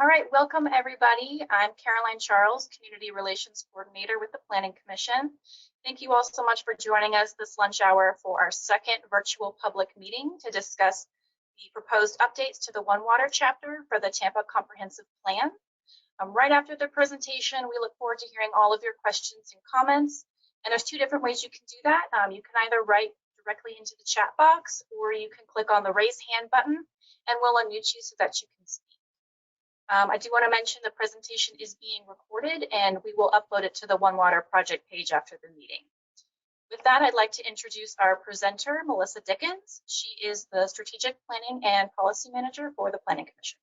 All right, welcome everybody. I'm Caroline Charles, Community Relations Coordinator with the Planning Commission. Thank you all so much for joining us this lunch hour for our second virtual public meeting to discuss the proposed updates to the One Water chapter for the Tampa Comprehensive Plan. Right after the presentation, we look forward to hearing all of your questions and comments. And there's two different ways you can do that. You can either write directly into the chat box, or you can click on the raise hand button and we'll unmute you so that you can speak. I do want to mention the presentation is being recorded and we will upload it to the One Water project page after the meeting. With that, I'd like to introduce our presenter, Melissa Dickens. She is the Strategic Planning and Policy Manager for the Planning Commission.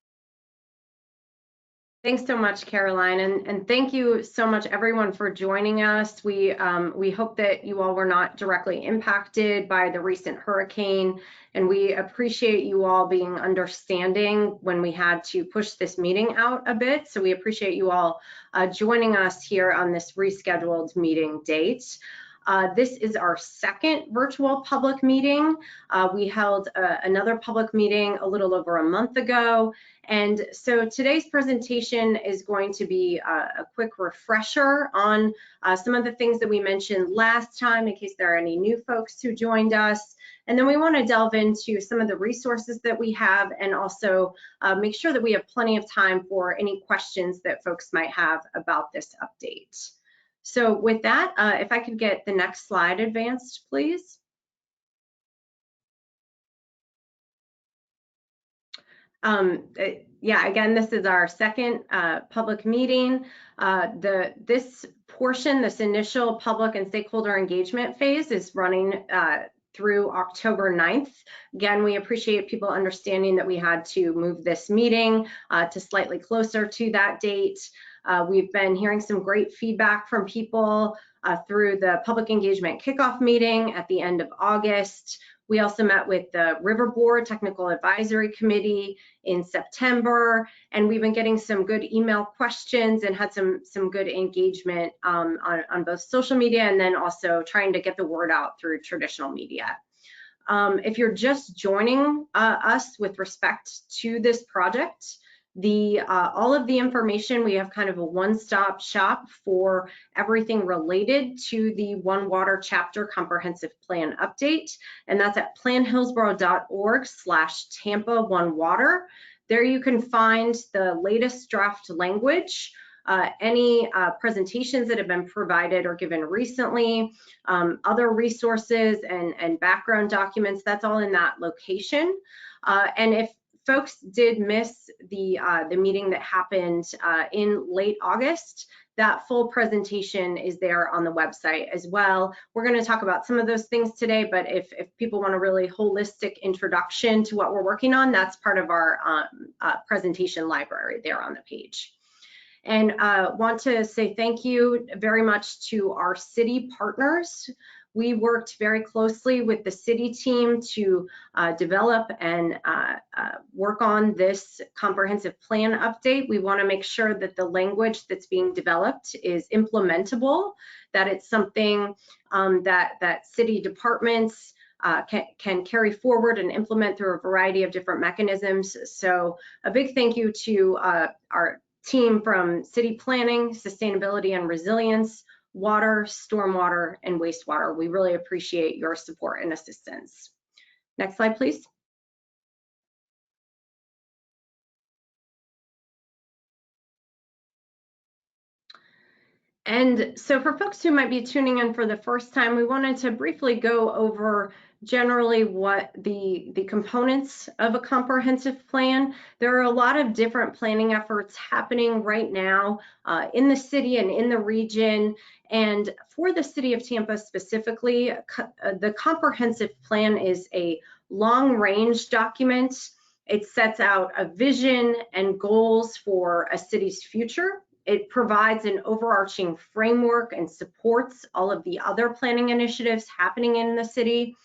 Thanks so much, Caroline, and thank you so much everyone for joining us. We hope that you all were not directly impacted by the recent hurricane, and we appreciate you all being understanding when we had to push this meeting out a bit. So we appreciate you all joining us here on this rescheduled meeting date. This is our second virtual public meeting. We held another public meeting a little over a month ago. And so today's presentation is going to be a quick refresher on some of the things that we mentioned last time in case there are any new folks who joined us. And then we want to delve into some of the resources that we have and also make sure that we have plenty of time for any questions that folks might have about this update. So with that, if I could get the next slide advanced, please. Yeah, again, this is our second public meeting. This portion, this initial public and stakeholder engagement phase is running through October 9th. Again, we appreciate people understanding that we had to move this meeting to slightly closer to that date. We've been hearing some great feedback from people through the public engagement kickoff meeting at the end of August. We also met with the River Board Technical Advisory Committee in September, and we've been getting some good email questions and had some good engagement on both social media and then also trying to get the word out through traditional media. If you're just joining us with respect to this project, all of the information, we have kind of a one-stop shop for everything related to the One Water Chapter Comprehensive Plan update, and that's at planhillsboro.org/Tampa One Water. There you can find the latest draft language, any presentations that have been provided or given recently, other resources and background documents, that's all in that location. And if folks did miss the meeting that happened in late August, that full presentation is there on the website as well. We're going to talk about some of those things today, but if people want a really holistic introduction to what we're working on, that's part of our presentation library there on the page. And want to say thank you very much to our city partners. We worked very closely with the city team to develop and work on this comprehensive plan update. We want to make sure that the language that's being developed is implementable, that it's something that city departments can carry forward and implement through a variety of different mechanisms. So a big thank you to our team from city planning, sustainability and resilience, water, stormwater, and wastewater. We really appreciate your support and assistance. Next slide, please. And so for folks who might be tuning in for the first time, we wanted to briefly go over generally what the components of a comprehensive plan. There are a lot of different planning efforts happening right now in the city and in the region. And for the city of Tampa specifically, the comprehensive plan is a long-range document. It sets out a vision and goals for a city's future. It provides an overarching framework and supports all of the other planning initiatives happening in the city.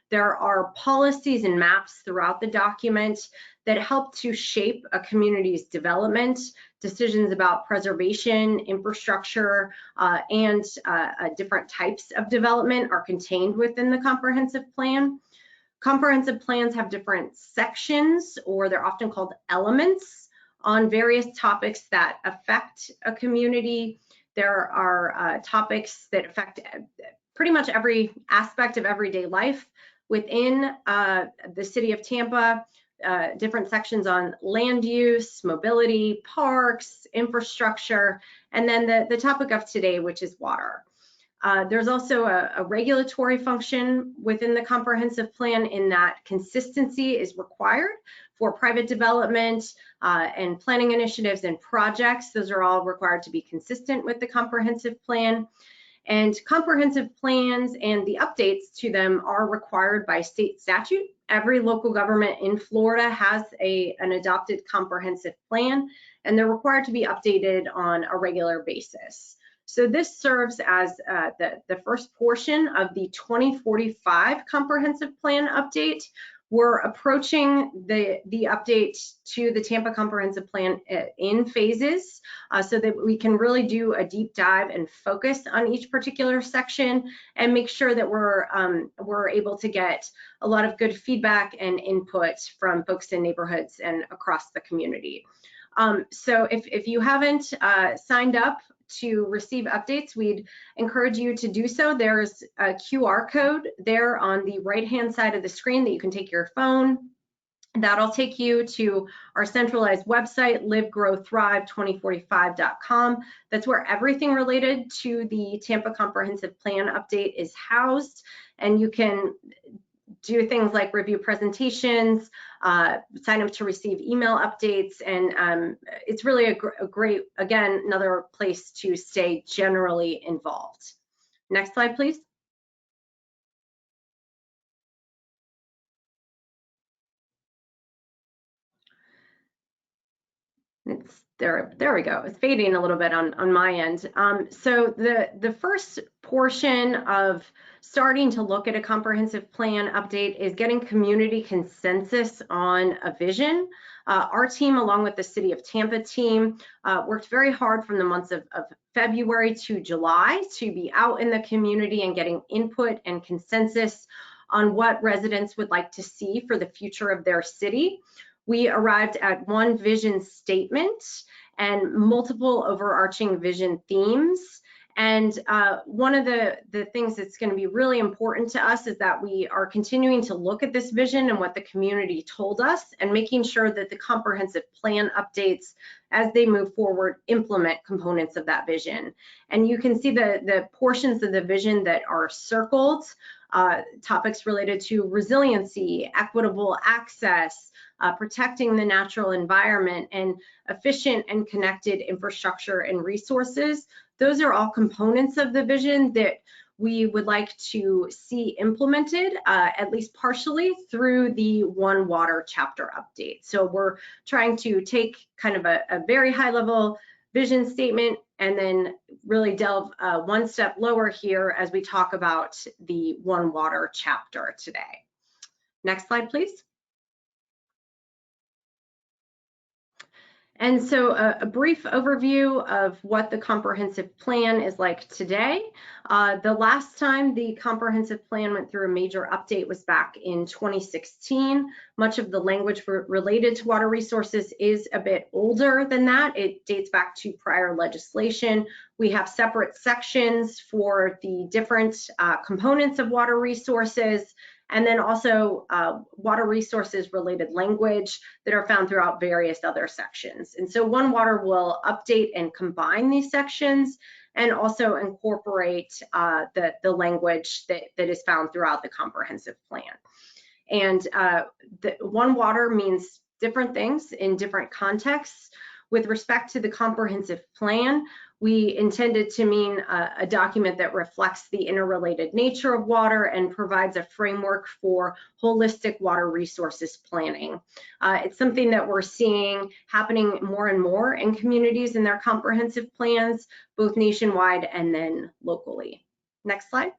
There are policies and maps throughout the document that help to shape a community's development. Decisions about preservation, infrastructure, and different types of development are contained within the comprehensive plan. Comprehensive plans have different sections, or they're often called elements, on various topics that affect a community. There are topics that affect pretty much every aspect of everyday life within the city of Tampa. Different sections on land use, mobility, parks, infrastructure, and then the topic of today, which is water. There's also a regulatory function within the comprehensive plan in that consistency is required for private development and planning initiatives and projects. Those are all required to be consistent with the comprehensive plan. And comprehensive plans and the updates to them are required by state statute. Every local government in Florida has an adopted comprehensive plan, and they're required to be updated on a regular basis. So this serves as the first portion of the 2045 comprehensive plan update. We're approaching the update to the Tampa comprehensive plan in phases so that we can really do a deep dive and focus on each particular section and make sure that we're able to get a lot of good feedback and input from folks in neighborhoods and across the community. So if you haven't signed up to receive updates, we'd encourage you to do so. There's a QR code there on the right-hand side of the screen that you can take your phone. That'll take you to our centralized website, livegrowthrive2045.com. That's where everything related to the Tampa Comprehensive Plan update is housed, and you can do things like review presentations, sign up to receive email updates, and it's really a great, again, another place to stay generally involved. Next slide, please. There we go. It's fading a little bit on my end. So the first portion of starting to look at a comprehensive plan update is getting community consensus on a vision. Our team, along with the City of Tampa team, worked very hard from the months of February to July to be out in the community and getting input and consensus on what residents would like to see for the future of their city. We arrived at one vision statement and multiple overarching vision themes. And one of the things that's going to be really important to us is that we are continuing to look at this vision and what the community told us, and making sure that the comprehensive plan updates, as they move forward, implement components of that vision. And you can see the portions of the vision that are circled, topics related to resiliency, equitable access, protecting the natural environment, and efficient and connected infrastructure and resources. Those are all components of the vision that we would like to see implemented, at least partially, through the One Water chapter update. So we're trying to take kind of a very high level vision statement and then really delve one step lower here as we talk about the One Water chapter today. Next slide, please. And so a brief overview of what the comprehensive plan is like today. The last time the comprehensive plan went through a major update was back in 2016. Much of the language related to water resources is a bit older than that. It dates back to prior legislation. We have separate sections for the different components of water resources, and then also water resources related language that are found throughout various other sections. And so One Water will update and combine these sections and also incorporate the language that is found throughout the comprehensive plan. And the One Water means different things in different contexts. With respect to the comprehensive plan, we intended to mean a document that reflects the interrelated nature of water and provides a framework for holistic water resources planning. It's something that we're seeing happening more and more in communities in their comprehensive plans, both nationwide and then locally. Next slide.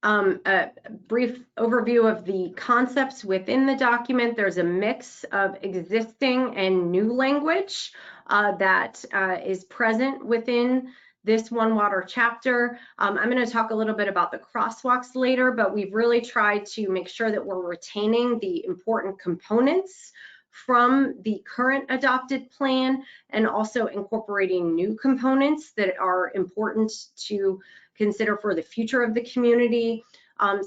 A brief overview of the concepts within the document. There's a mix of existing and new language that is present within this One Water chapter. I'm going to talk a little bit about the crosswalks later, but we've really tried to make sure that we're retaining the important components from the current adopted plan and also incorporating new components that are important to consider for the future of the community.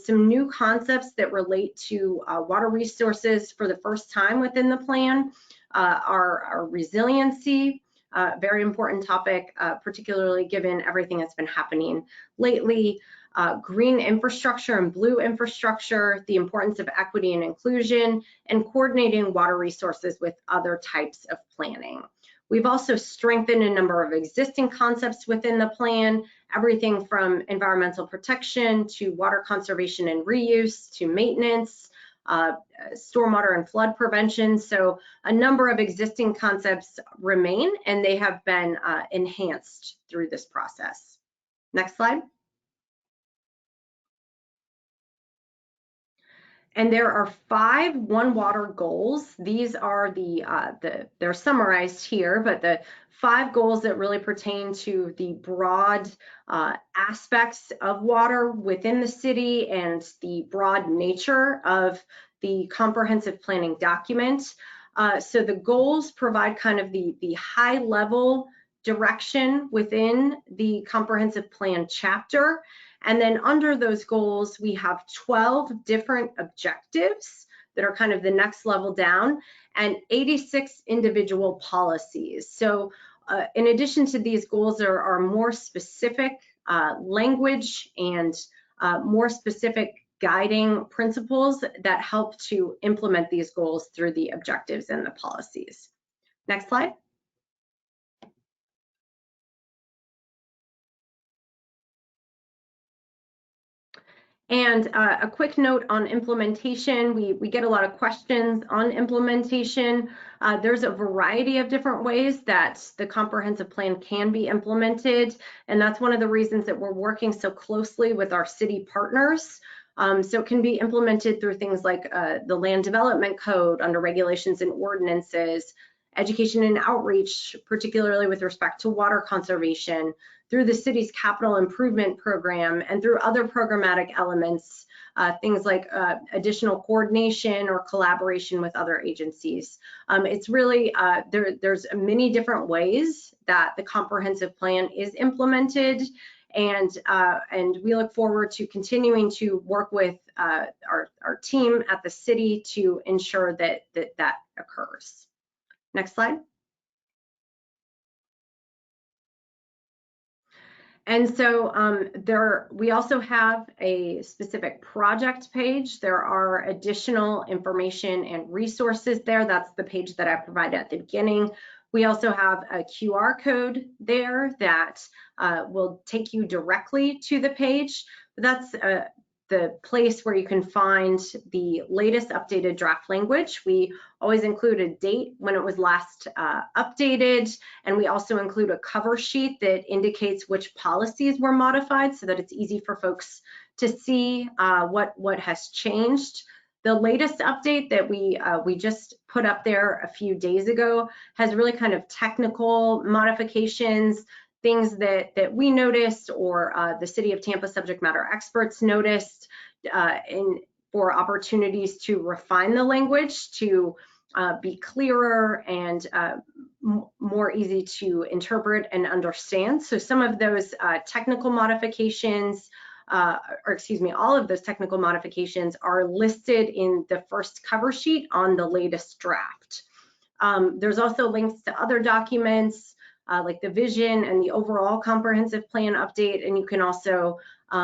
Some new concepts that relate to water resources for the first time within the plan are resiliency, very important topic, particularly given everything that's been happening lately. Green infrastructure and blue infrastructure, the importance of equity and inclusion, and coordinating water resources with other types of planning. We've also strengthened a number of existing concepts within the plan, everything from environmental protection to water conservation and reuse to maintenance, stormwater and flood prevention. So a number of existing concepts remain, and they have been enhanced through this process. Next slide. And there are 5 One Water goals. These are they're summarized here, but the 5 goals that really pertain to the broad aspects of water within the city and the broad nature of the comprehensive planning document. So the goals provide kind of the high level direction within the comprehensive plan chapter. And then under those goals, we have 12 different objectives that are kind of the next level down and 86 individual policies. So in addition to these goals, there are more specific language and more specific guiding principles that help to implement these goals through the objectives and the policies. Next slide. And a quick note on implementation, we get a lot of questions on implementation. There's a variety of different ways that the comprehensive plan can be implemented, and that's one of the reasons that we're working so closely with our city partners. So it can be implemented through things like the Land Development Code under regulations and ordinances, education and outreach, particularly with respect to water conservation, through the city's capital improvement program, and through other programmatic elements, things like additional coordination or collaboration with other agencies. It's really, there's many different ways that the comprehensive plan is implemented, and we look forward to continuing to work with our team at the city to ensure that occurs. Next slide. And so we also have a specific project page. There are additional information and resources there. That's the page that I provided at the beginning. We also have a QR code there that will take you directly to the page. That's the place where you can find the latest updated draft language. We always include a date when it was last updated, and we also include a cover sheet that indicates which policies were modified so that it's easy for folks to see what has changed. The latest update that we just put up there a few days ago has really kind of technical modifications, things that we noticed or the City of Tampa subject matter experts noticed for opportunities to refine the language to be clearer and more easy to interpret and understand. So some of those technical modifications, or excuse me, all of those technical modifications are listed in the first cover sheet on the latest draft. There's also links to other documents like the vision and the overall comprehensive plan update, and you can also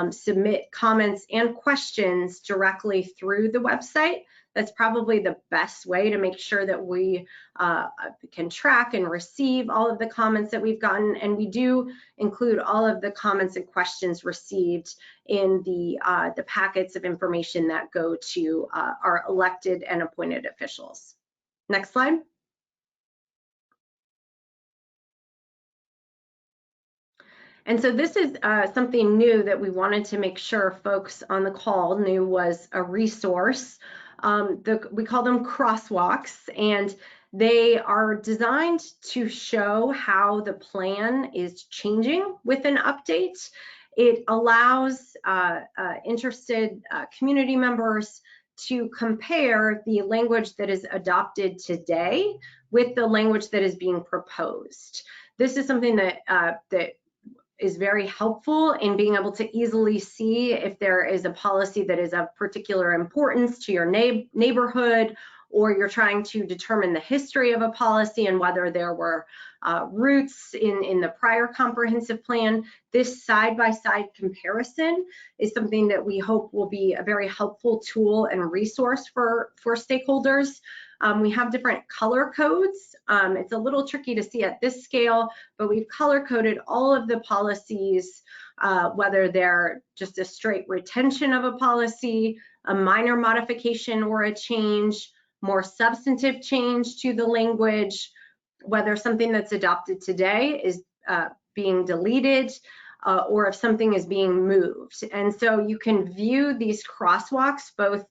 submit comments and questions directly through the website. That's probably the best way to make sure that we can track and receive all of the comments that we've gotten, and we do include all of the comments and questions received in the packets of information that go to our elected and appointed officials. Next slide. And so this is something new that we wanted to make sure folks on the call knew was a resource. We call them crosswalks, and They are designed to show how the plan is changing with an update. It allows interested community members to compare the language that is adopted today with the language that is being proposed. This is something that that is very helpful in being able to easily see if there is a policy that is of particular importance to your neighborhood, or you're trying to determine the history of a policy and whether there were roots in the prior comprehensive plan. This side-by-side comparison is something that we hope will be a very helpful tool and resource for stakeholders. We have different color codes. It's a little tricky to see at this scale, but we've color coded all of the policies, whether they're just a straight retention of a policy, a minor modification or a change, more substantive change to the language, whether something that's adopted today is being deleted, or if something is being moved. And so you can view these crosswalks both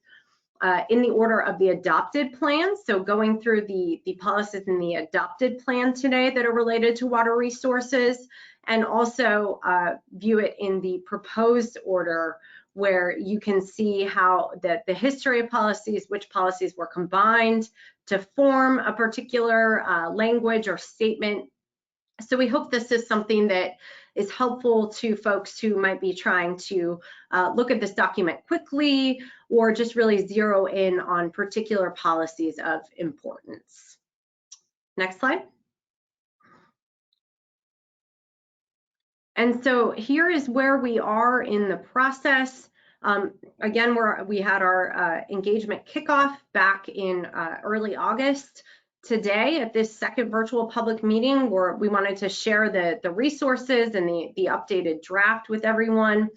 in the order of the adopted plan, so going through the policies in the adopted plan today that are related to water resources, and also view it in the proposed order, where you can see how the history of policies, which policies were combined to form a particular language or statement. So we hope this is something that is helpful to folks who might be trying to look at this document quickly, or just really zero in on particular policies of importance. Next slide. And so here is where we are in the process. Again, we had our engagement kickoff back in early August. Today, at this second virtual public meeting, where we wanted to share the resources and the updated draft with everyone,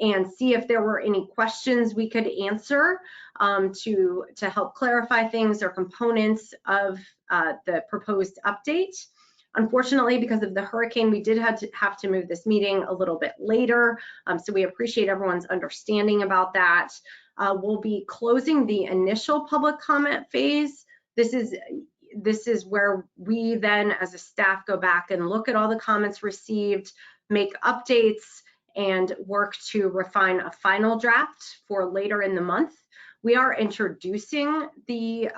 and see if there were any questions we could answer to help clarify things or components of the proposed update. Unfortunately, because of the hurricane, we did have to move this meeting a little bit later, so we appreciate everyone's understanding about that. We'll be closing the initial public comment phase. This is where we then, as a staff, go back and look at all the comments received, make updates, and work to refine a final draft for later in the month. We are introducing the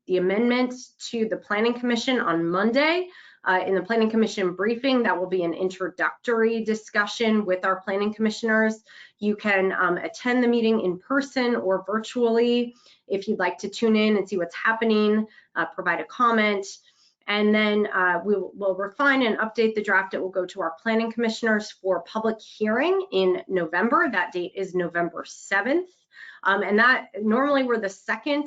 amendment to the Planning Commission on Monday. In the Planning Commission briefing, that will be an introductory discussion with our planning commissioners. You can attend the meeting in person or virtually if you'd like to tune in and see what's happening, provide a comment. And then we'll refine and update the draft. It will go to our planning commissioners for public hearing in November. That date is November 7th. And that normally we're the second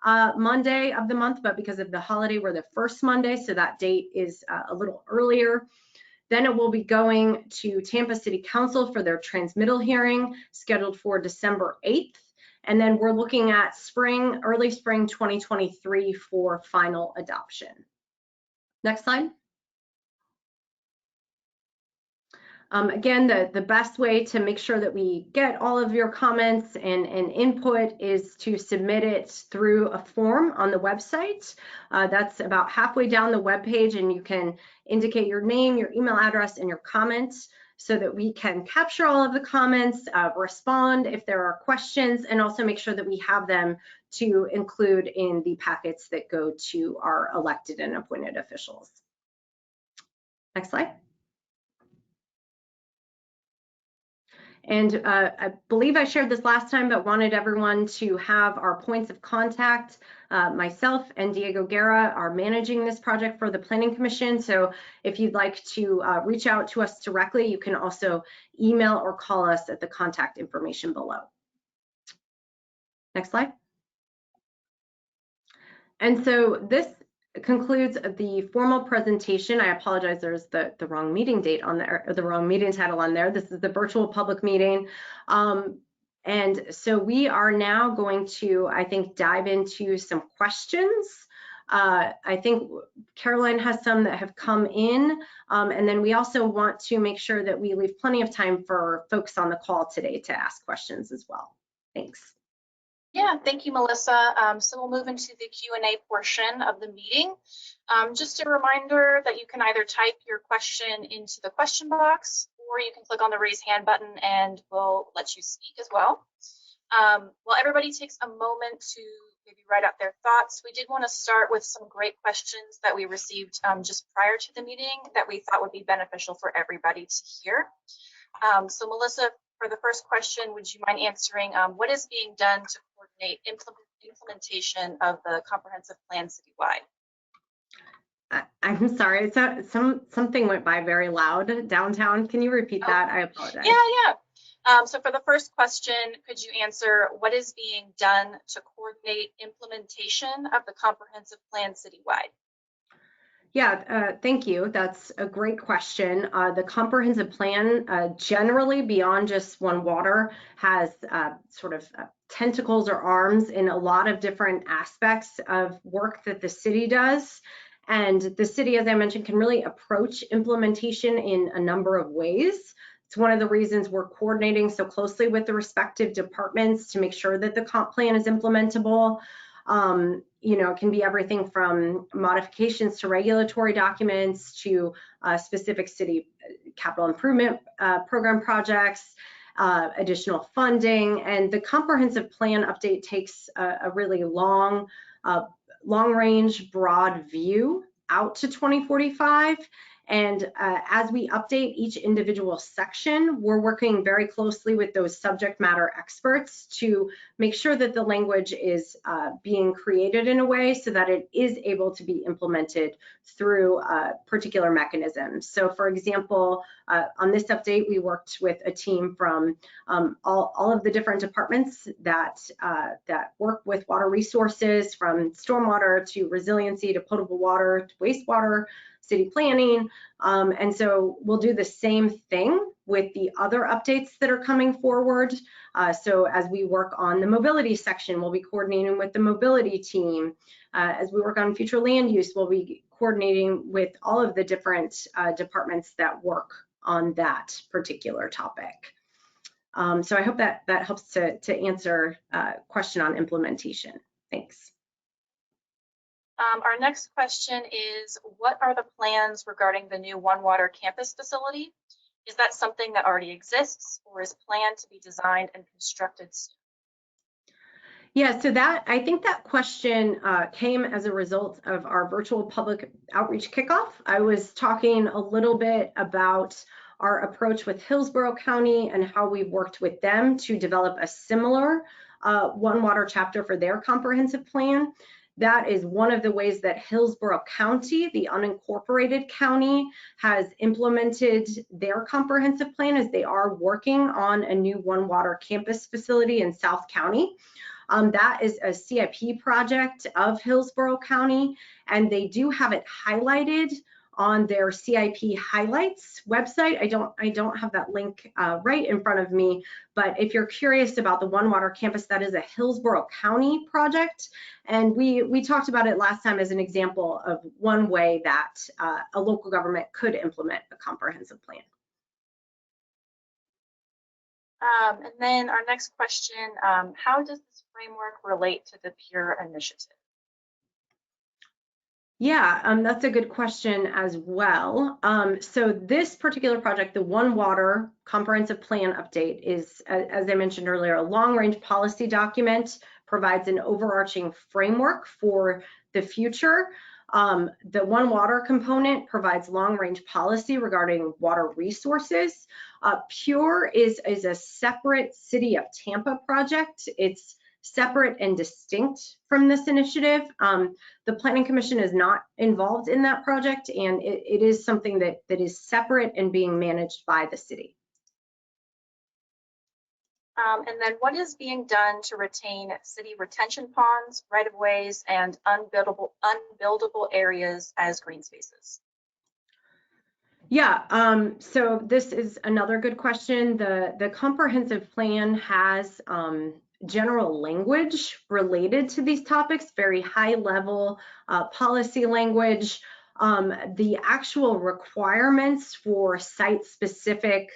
Monday of the month, but because of the holiday, we're the first Monday, so that date is a little earlier. Then it will be going to Tampa City Council for their transmittal hearing, scheduled for December 8th. And then we're looking at early spring 2023 for final adoption. Next slide. Again, the best way to make sure that we get all of your comments and input is to submit it through a form on the website. That's about halfway down the web page, and you can indicate your name, your email address, and your comments so that we can capture all of the comments, respond if there are questions, and also make sure that we have them to include in the packets that go to our elected and appointed officials. Next slide. And I believe I shared this last time, but wanted everyone to have our points of contact. Myself and Diego Guerra are managing this project for the Planning Commission. So if you'd like to reach out to us directly, you can also email or call us at the contact information below. Next slide. And so this concludes the formal presentation. I apologize, there's the wrong meeting date on there, or the wrong meeting title on there. This is the virtual public meeting. And so we are now going to, I think, dive into some questions. I think Caroline has some that have come in. And then we also want to make sure that we leave plenty of time for folks on the call today to ask questions as well. Thanks. Yeah, thank you, Melissa. So we'll move into the Q&A portion of the meeting. Just a reminder that you can either type your question into the question box, or you can click on the raise hand button and we'll let you speak as well. While everybody takes a moment to maybe write out their thoughts, we did want to start with some great questions that we received just prior to the meeting that we thought would be beneficial for everybody to hear. So Melissa, for the first question, would you mind answering what is being done to coordinate implementation of the comprehensive plan citywide? I'm sorry, something went by very loud downtown. Can you repeat that? I apologize. Yeah. So for the first question, could you answer what is being done to coordinate implementation of the comprehensive plan citywide? Yeah, thank you. That's a great question. The comprehensive plan, generally beyond just One Water, has sort of tentacles or arms in a lot of different aspects of work that the city does. And the city, as I mentioned, can really approach implementation in a number of ways. It's one of the reasons we're coordinating so closely with the respective departments to make sure that the comp plan is implementable. It can be everything from modifications to regulatory documents to specific city capital improvement program projects, additional funding, and the comprehensive plan update takes a really long range, broad view out to 2045. And as we update each individual section, we're working very closely with those subject matter experts to make sure that the language is being created in a way so that it is able to be implemented through particular mechanisms. So for example, on this update, we worked with a team from all of the different departments that work with water resources, from stormwater to resiliency to potable water to wastewater, city planning. And so we'll do the same thing with the other updates that are coming forward. So as we work on the mobility section, we'll be coordinating with the mobility team. As we work on future land use, we'll be coordinating with all of the different departments that work on that particular topic. So I hope that helps to answer a question on implementation. Thanks. Our next question is, what are the plans regarding the new One Water campus facility? Is that something that already exists or is planned to be designed and constructed soon? Yeah, so I think that question came as a result of our virtual public outreach kickoff. I was talking a little bit about our approach with Hillsborough County and how we've worked with them to develop a similar One Water chapter for their comprehensive plan. That is one of the ways that Hillsborough County, the unincorporated county, has implemented their comprehensive plan, as they are working on a new One Water campus facility in South County. That is a CIP project of Hillsborough County, and they do have it highlighted on their CIP highlights website. I don't have that link right in front of me, but if you're curious about the One Water campus, that is a Hillsborough County project. And we talked about it last time as an example of one way that a local government could implement a comprehensive plan. And then our next question, how does this framework relate to the PURE initiative? Yeah, that's a good question as well. So this particular project, the One Water Comprehensive Plan Update, is, as I mentioned earlier, a long-range policy document, provides an overarching framework for the future. The One Water component provides long-range policy regarding water resources. PURE is a separate City of Tampa project. It's separate and distinct from this initiative. The Planning Commission is not involved in that project, and it is something that is separate and being managed by the city. And then what is being done to retain city retention ponds, right-of-ways, and unbuildable areas as green spaces? Yeah, so this is another good question. The comprehensive plan has general language related to these topics, very high level policy language. The actual requirements for site specific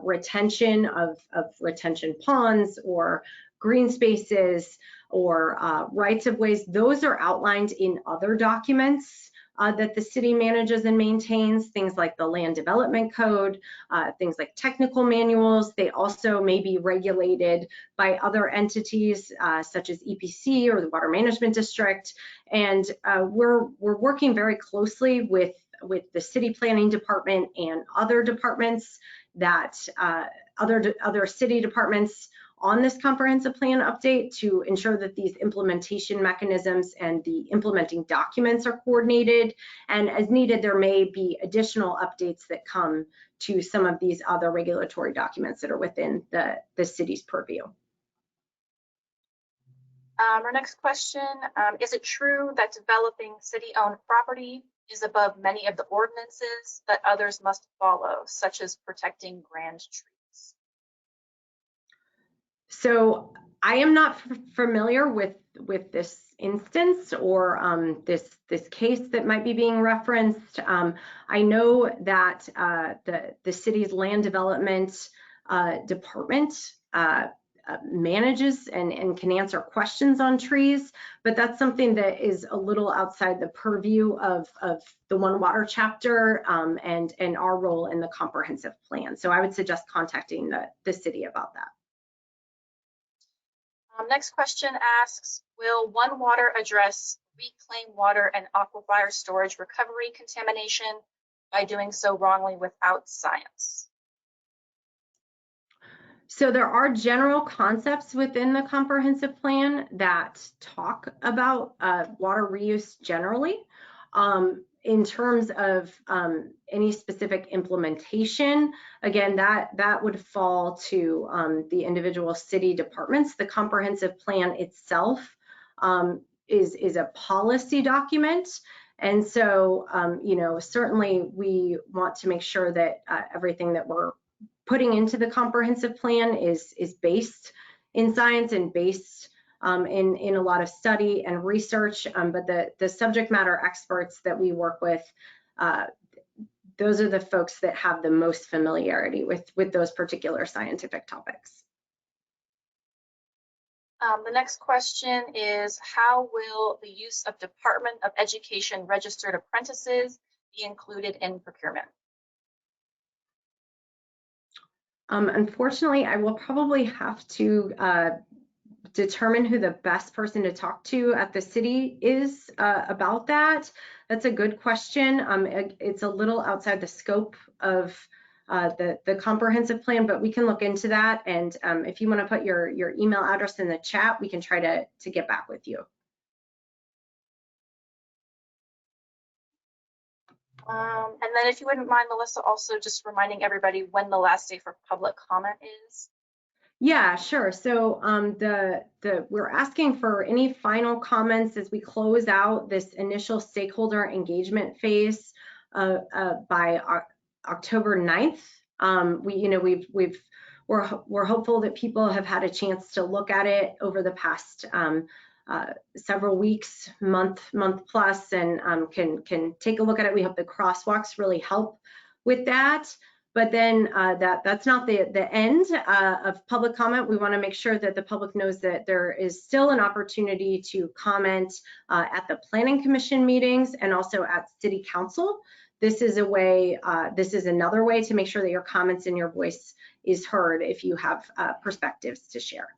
retention of retention ponds or green spaces or rights of ways, those are outlined in other documents that the city manages and maintains, things like the land development code, things like technical manuals. They also may be regulated by other entities such as EPC or the Water Management District. And we're working very closely with the city planning department and other departments that other city departments on this comprehensive plan update to ensure that these implementation mechanisms and the implementing documents are coordinated. And as needed, there may be additional updates that come to some of these other regulatory documents that are within the city's purview. Our next question, is it true that developing city-owned property is above many of the ordinances that others must follow, such as protecting grand trees? So I am not familiar with this instance or this case that might be being referenced. I know that the city's land development department manages and can answer questions on trees, but that's something that is a little outside the purview of the One Water chapter and our role in the comprehensive plan. So I would suggest contacting the city about that. Next question asks, will One Water address reclaimed water and aquifer storage recovery contamination by doing so wrongly without science? So there are general concepts within the comprehensive plan that talk about water reuse generally. In terms of any specific implementation, again, that would fall to the individual city departments. The comprehensive plan itself is a policy document. And so, certainly we want to make sure that everything that we're putting into the comprehensive plan is based in science and based in a lot of study and research, but the subject matter experts that we work with, those are the folks that have the most familiarity with those particular scientific topics. The next question is, how will the use of Department of Education registered apprentices be included in procurement? Unfortunately, I will probably have to determine who the best person to talk to at the city is about that. That's a good question. It's a little outside the scope of the comprehensive plan, but we can look into that. And if you want to put your email address in the chat, we can try to get back with you. And then if you wouldn't mind, Melissa, also just reminding everybody when the last day for public comment is. Yeah, sure. So we're asking for any final comments as we close out this initial stakeholder engagement phase by October 9th. We're hopeful that people have had a chance to look at it over the past several weeks, month plus, and can take a look at it. We hope the crosswalks really help with that. But then that's not the end of public comment. We want to make sure that the public knows that there is still an opportunity to comment at the Planning Commission meetings and also at City Council. This is another way to make sure that your comments and your voice is heard if you have perspectives to share.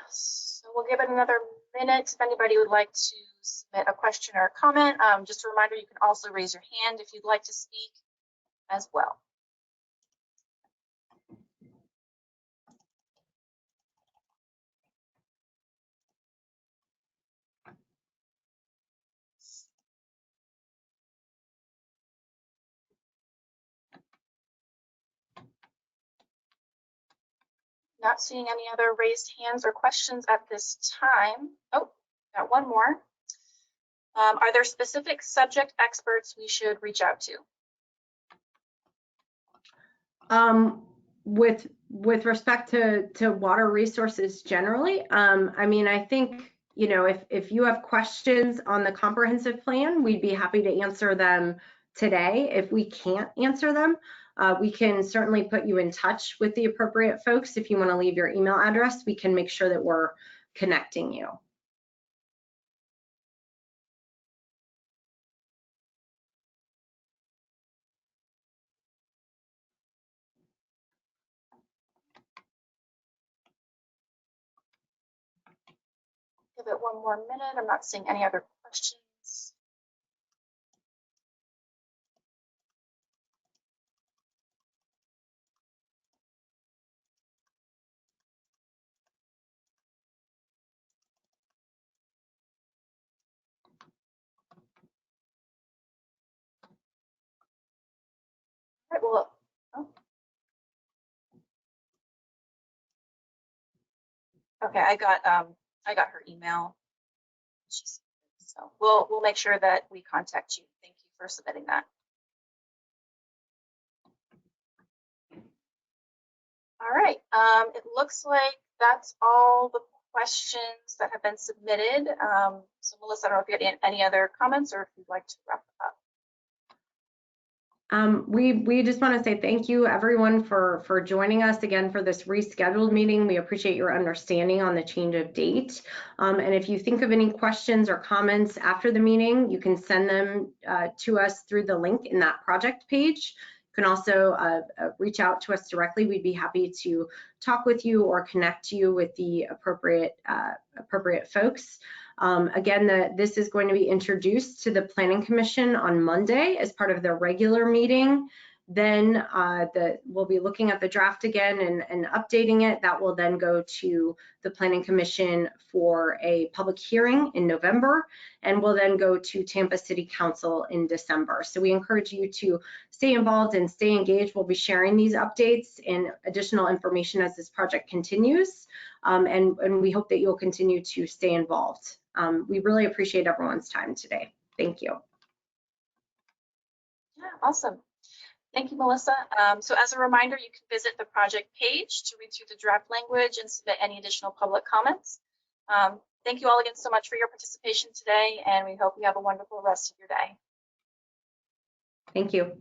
So we'll give it another minute if anybody would like to submit a question or a comment. Just a reminder, you can also raise your hand if you'd like to speak as well. Not seeing any other raised hands or questions at this time. Oh, got one more. Are there specific subject experts we should reach out to? With respect to water resources generally, I mean, I think, if you have questions on the comprehensive plan, we'd be happy to answer them today. If we can't answer them, we can certainly put you in touch with the appropriate folks. If you want to leave your email address, we can make sure that we're connecting you. Give it one more minute. I'm not seeing any other questions. All right, well, oh. Okay, I got her email. So we'll make sure that we contact you. Thank you for submitting that. All right, it looks like that's all the questions that have been submitted. So Melissa, I don't know if you had any other comments or if you'd like to wrap up. We just want to say thank you everyone for joining us again for this rescheduled meeting. We appreciate your understanding on the change of date. And if you think of any questions or comments after the meeting, you can send them to us through the link in that project page. You can also reach out to us directly. We'd be happy to talk with you or connect you with the appropriate folks. Again, this is going to be introduced to the Planning Commission on Monday as part of their regular meeting. Then we'll be looking at the draft again and updating it. That will then go to the Planning Commission for a public hearing in November, and will then go to Tampa City Council in December. So we encourage you to stay involved and stay engaged. We'll be sharing these updates and additional information as this project continues, and we hope that you'll continue to stay involved. We really appreciate everyone's time today. Thank you. Yeah, awesome. Thank you, Melissa. So as a reminder, you can visit the project page to read through the draft language and submit any additional public comments. Thank you all again so much for your participation today, and we hope you have a wonderful rest of your day. Thank you.